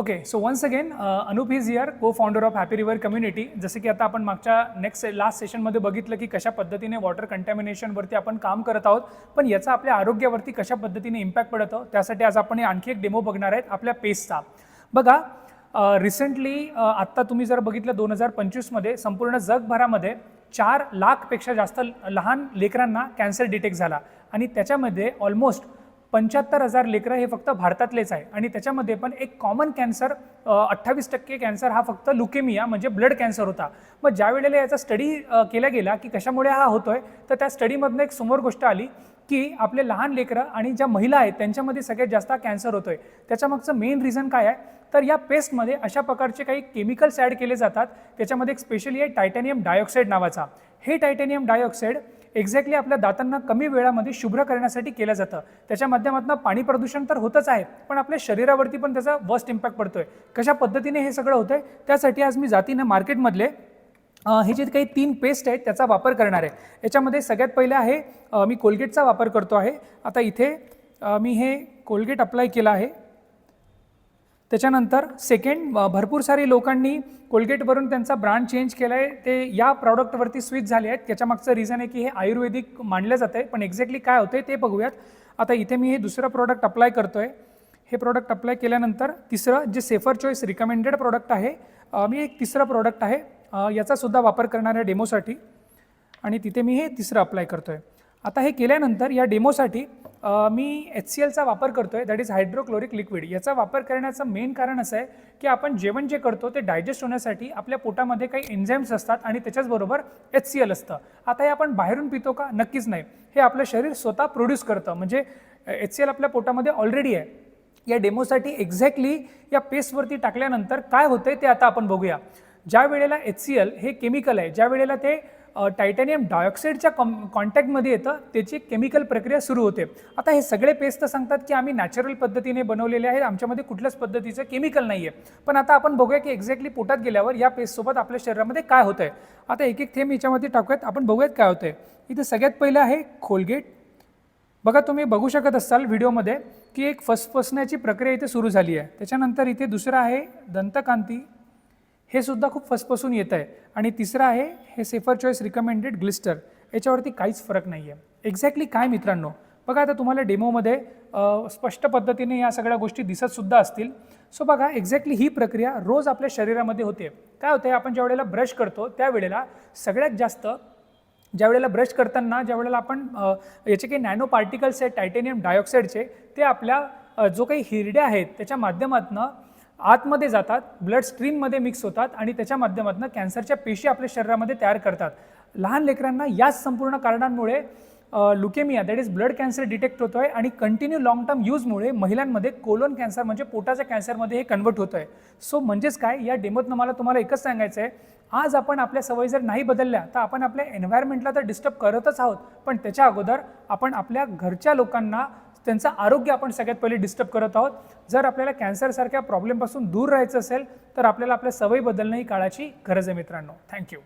Okay, so once again Anup is here, co founder of happy river community. जसे की आता आपण मागच्या लास्ट सेशनमध्ये बघितलं की कशा पद्धतीने वॉटर कंटॅमिनेशनवरती आपण काम करत आहोत, पण याचा आपल्या आरोग्यावरती कशा पद्धतीने इम्पॅक्ट पडतो त्यासाठी आज आपण आणखी एक डेमो बघणार आहेत आपल्या पेस्टचा. बघा, रिसेंटली आत्ता तुम्ही जर बघितलं 2025मध्ये संपूर्ण जगभरामध्ये 4 लाखपेक्षा जास्त लहान लेकरांना कॅन्सर डिटेक्ट झाला आणि त्याच्यामध्ये ऑलमोस्ट 75,000 लेकरं हे फक्त भारतातलेच आहे. आणि त्याच्यामध्ये पण एक कॉमन कॅन्सर 28% कॅन्सर हा फक्त लुकेमिया म्हणजे ब्लड कॅन्सर होता. मग ज्या वेळेला याचा स्टडी केला गेला की कशामुळे हा होतोय, तर त्या स्टडीमधनं एक समोर गोष्ट आली की आपले लहान लेकरं आणि ज्या महिला आहेत त्यांच्यामध्ये सगळ्यात जास्त कॅन्सर होतोय. त्याच्यामागचं मेन रिझन काय आहे, तर या पेस्टमध्ये अशा प्रकारचे काही केमिकल्स ॲड केले जातात. त्याच्यामध्ये एक स्पेशली आहे टायटॅनियम डायऑक्साईड नावाचा. हे टायटॅनियम डायऑक्साईड एक्झॅक्टली आपल्या दातांना कमी वेळामध्ये शुभ्र करण्यासाठी केलं जातं. त्याच्या माध्यमातून पाणी प्रदूषण तर होतच आहे, पण आपल्या शरीरावरती पण त्याचा वर्स्ट इम्पॅक्ट पडतोय. कशा पद्धतीने हे सगळं होतंय त्यासाठी आज मी जातीनं मार्केटमधले हे जे काही 3 पेस्ट आहेत त्याचा वापर करणार आहे. याच्यामध्ये सगळ्यात पहिले आहे मी कोलगेटचा वापर करतो आहे. आता इथे मी हे कोलगेट अप्लाय केलं आहे. त्याच्यानंतर सेकंड, भरपूर सारी लोकांनी कोलगेटवरून त्यांचा ब्रँड चेंज केला आहे, ते या प्रॉडक्टवरती स्विच झाले आहेत. त्याच्यामागचं रिझन आहे की हे आयुर्वेदिक मानलं जातं आहे, पण एक्झॅक्टली काय होतं ते बघूयात. आता इथे मी हे दुसरं प्रॉडक्ट अप्लाय करतो आहे. हे प्रॉडक्ट अप्लाय केल्यानंतर तिसरं जे सेफर चॉईस रिकमेंडेड प्रॉडक्ट आहे, मी एक तिसरं प्रॉडक्ट आहे याचासुद्धा वापर करणार आहे डेमोसाठी, आणि तिथे मी हे तिसरं अप्लाय करतो आहे. आता हे केल्यानंतर या डेमोसाठी मी HClचा वापर करतो आहे, दॅट इज हायड्रोक्लोरिक लिक्विड. याचा वापर करण्याचं मेन कारण असं आहे की आपण जेवण जे करतो ते डायजेस्ट होण्यासाठी आपल्या पोटामध्ये काही एन्झाईम्स असतात आणि त्याच्याचबरोबर HCl असतं. आता हे आपण बाहेरून पितो का? नक्कीच नाही. हे आपलं शरीर स्वतः प्रोड्यूस करतं, म्हणजे HCl आपल्या पोटामध्ये ऑलरेडी आहे. या डेमोसाठी एक्झॅक्टली या पेस्टवरती टाकल्यानंतर काय होतंय ते आता आपण बघूया. ज्या वेळेला HCl हे केमिकल आहे, ज्या वेळेला ते टायटॅनियम डायऑक्साईडच्या कॉन्टॅक्टमध्ये येतं त्याची केमिकल प्रक्रिया सुरू होते. आता हे सगळे पेस्ट सांगतात की आम्ही नॅचरल पद्धतीने बनवलेले आहेत, आमच्यामध्ये कुठल्याच पद्धतीचं केमिकल नाही आहे. पण आता आपण बघूया की एक्झॅक्टली पोटात गेल्यावर या पेस्टसोबत आपल्या शरीरामध्ये काय होतं आहे. आता एक एक थेंब याच्यामध्ये टाकूयात, आपण बघूयात काय होतं आहे. इथे सगळ्यात पहिलं आहे कोलगेट. बघा, तुम्ही बघू शकत असाल व्हिडिओमध्ये की एक फसफसण्याची प्रक्रिया इथे सुरू झाली आहे. त्याच्यानंतर इथे दुसरं आहे दंतकांती, हे सुद्धा खूप फसफसून येत आहे. आणि तिसरं आहे हे सेफर चॉईस रिकमेंडेड ग्लिस्टर. याच्यावरती काहीच फरक नाही आहे. एक्झॅक्टली काय मित्रांनो, बघा आता तुम्हाला डेमोमध्ये स्पष्ट पद्धतीने या सगळ्या गोष्टी दिसतसुद्धा असतील. सो बघा, एक्झॅक्टली ही प्रक्रिया रोज आपल्या शरीरामध्ये होते. काय होते, आपण ज्या वेळेला ब्रश करतो त्यावेळेला सगळ्यात जास्त ज्या वेळेला ब्रश करताना ज्या वेळेला आपण याचे काही नॅनो पार्टिकल्स आहेत टायटॅनियम डायऑक्साईडचे, ते आपल्या जो काही हिरड्या आहेत त्याच्या माध्यमातून आतमध्ये जातात, ब्लड स्ट्रीममध्ये मिक्स होतात आणि त्याच्या माध्यमातून कॅन्सरच्या पेशी आपल्या शरीरामध्ये तयार करतात. लहान लेकरांना याच संपूर्ण कारणांमुळे leukaemia that is blood cancer detect होतो आहे आणि कंटिन्यू लॉंग टर्म यूजमुळे महिलांमध्ये कोलोन कॅन्सर म्हणजे पोटाच्या कॅन्सरमध्ये हे कन्वर्ट होतं आहे. सो म्हणजेच काय, या डेमोतनं मला तुम्हाला एकच सांगायचं आहे, आज आपण आपल्या सवयी जर नाही बदलल्या तर आपण आपल्या एन्व्हायरमेंटला तर डिस्टर्ब करतच आहोत, पण त्याच्या अगोदर आपण आपल्या घरच्या लोकांना त्यांचं आरोग्य आपण सगळ्यात पहिले डिस्टर्ब करत आहोत. जर आपल्याला कॅन्सरसारख्या प्रॉब्लेमपासून दूर राहायचं असेल तर आपल्याला आपल्या सवयी बदलणं ही काळाची गरज आहे मित्रांनो. थँक्यू.